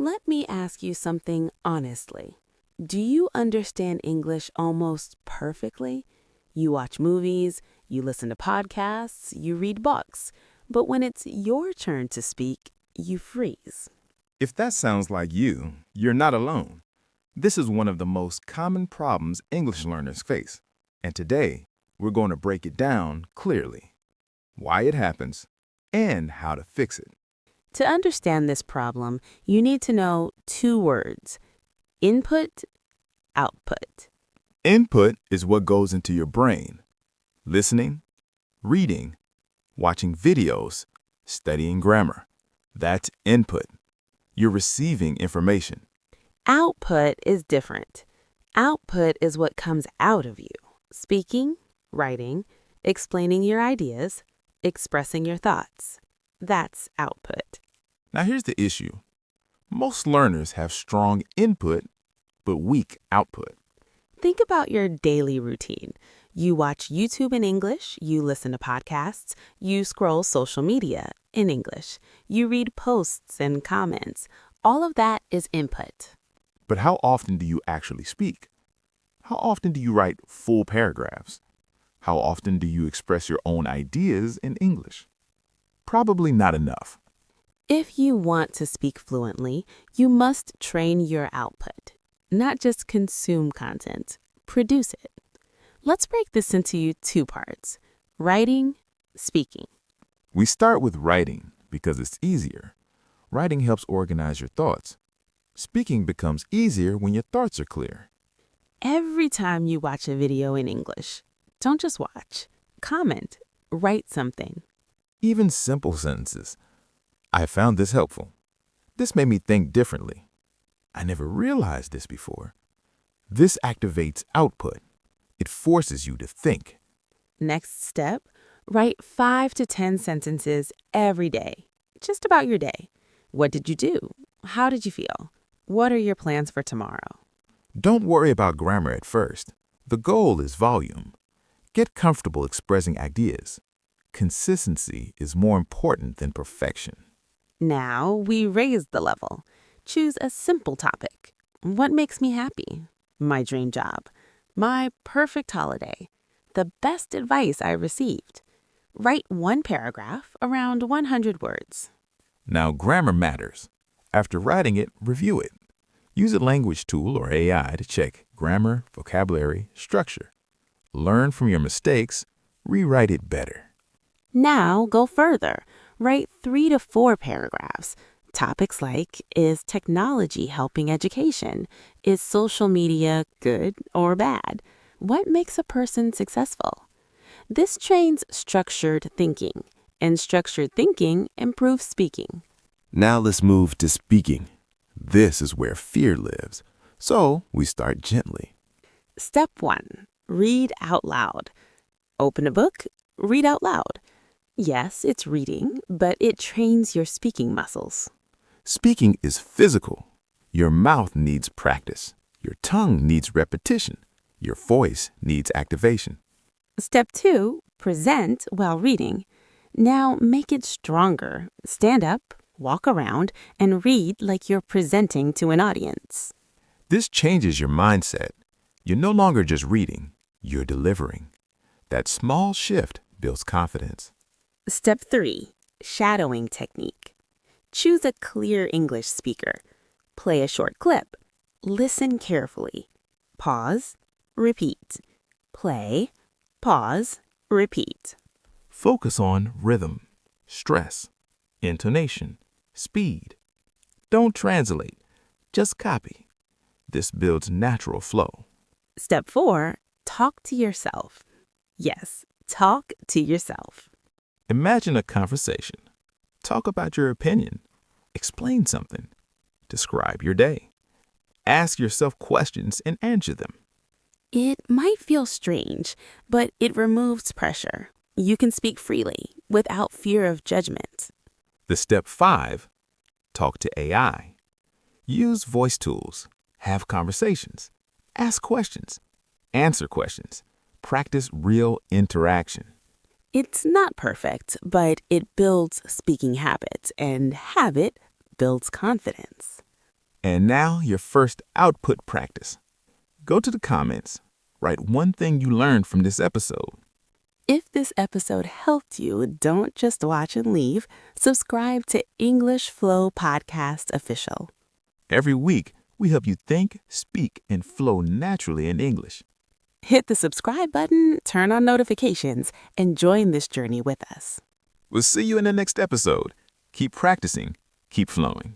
Let me ask you something honestly. Do you understand English almost perfectly? You watch movies, you listen to podcasts, you read books, but when it's your turn to speak, you freeze. If that sounds like you, you're not alone. This is one of the most common problems English learners face. And today, we're going to break it down clearly, why it happens, and how to fix it. To understand this problem, you need to know two words: input, output. Input is what goes into your brain. Listening, reading, watching videos, studying grammar. That's input. You're receiving information. Output is different. Output is what comes out of you: speaking, writing, explaining your ideas, expressing your thoughts. That's output. Now here's the issue. Most learners have strong input, but weak output. Think about your daily routine. You watch YouTube in English, you listen to podcasts, you scroll social media in English, you read posts and comments. All of that is input. But how often do you actually speak? How often do you write full paragraphs? How often do you express your own ideas in English? Probably not enough. If you want to speak fluently, you must train your output, not just consume content, produce it. Let's break this into two parts: writing, speaking. We start with writing because it's easier. Writing helps organize your thoughts. Speaking becomes easier when your thoughts are clear. Every time you watch a video in English, don't just watch, comment, write something. Even simple sentences. I found this helpful. This made me think differently. I never realized this before. This activates output. It forces you to think. Next step, write 5 to 10 sentences every day, just about your day. What did you do? How did you feel? What are your plans for tomorrow? Don't worry about grammar at first. The goal is volume. Get comfortable expressing ideas. Consistency is more important than perfection. Now we raise the level. Choose a simple topic. What makes me happy? My dream job. My perfect holiday. The best advice I received. Write one paragraph, around 100 words. Now, grammar matters. After writing it, review it. Use a language tool or AI to check grammar, vocabulary, structure. Learn from your mistakes, rewrite it better. Now go further. Write 3 to 4 paragraphs. Topics like: is technology helping education? Is social media good or bad? What makes a person successful? This trains structured thinking, and structured thinking improves speaking. Now let's move to speaking. This is where fear lives. So we start gently. Step 1. Read out loud. Open a book, read out loud. Yes, it's reading, but it trains your speaking muscles. Speaking is physical. Your mouth needs practice. Your tongue needs repetition. Your voice needs activation. Step 2. Present while reading. Now make it stronger. Stand up, walk around, and read like you're presenting to an audience. This changes your mindset. You're no longer just reading, you're delivering. That small shift builds confidence. Step 3. Shadowing technique. Choose a clear English speaker. Play a short clip. Listen carefully. Pause, repeat. Play, pause, repeat. Focus on rhythm, stress, intonation, speed. Don't translate, just copy. This builds natural flow. Step 4. Talk to yourself. Yes, talk to yourself. Imagine a conversation. Talk about your opinion. Explain something. Describe your day. Ask yourself questions and answer them. It might feel strange, but it removes pressure. You can speak freely without fear of judgment. The step 5, talk to AI. Use voice tools. Have conversations. Ask questions. Answer questions. Practice real interaction. It's not perfect, but it builds speaking habits, and habit builds confidence. And now your first output practice. Go to the comments. Write one thing you learned from this episode. If this episode helped you, don't just watch and leave. Subscribe to English Flow Podcast Official. Every week, we help you think, speak, and flow naturally in English. Hit the subscribe button, turn on notifications, and join this journey with us. We'll see you in the next episode. Keep practicing, keep flowing.